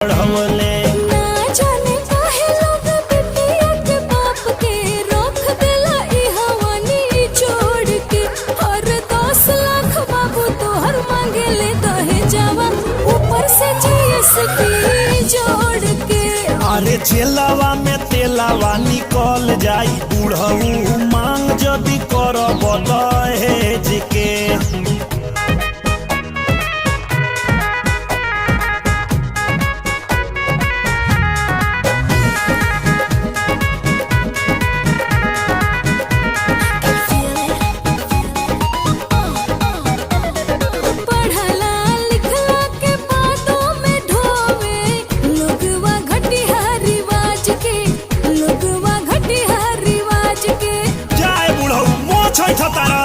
बढ़वले ना जाने काहे लोग बिटिया के बाप के रोक देला ई हवानी छोड़ के। और 10 लाख बाबू तोहर मांगे ले दहेजवा ऊपर से जीएसटी जोड़ के। अरे चेलावा में तेलावा निकल जाई बुढ़ऊ मांग जदी करब दहेज के। पढ़ला लिखला के बातों में ढोवे लोगवा घटिया रिवाज के। लोगवा घटिया रिवाज के। जाए बुढ़ऊ मोछ तारा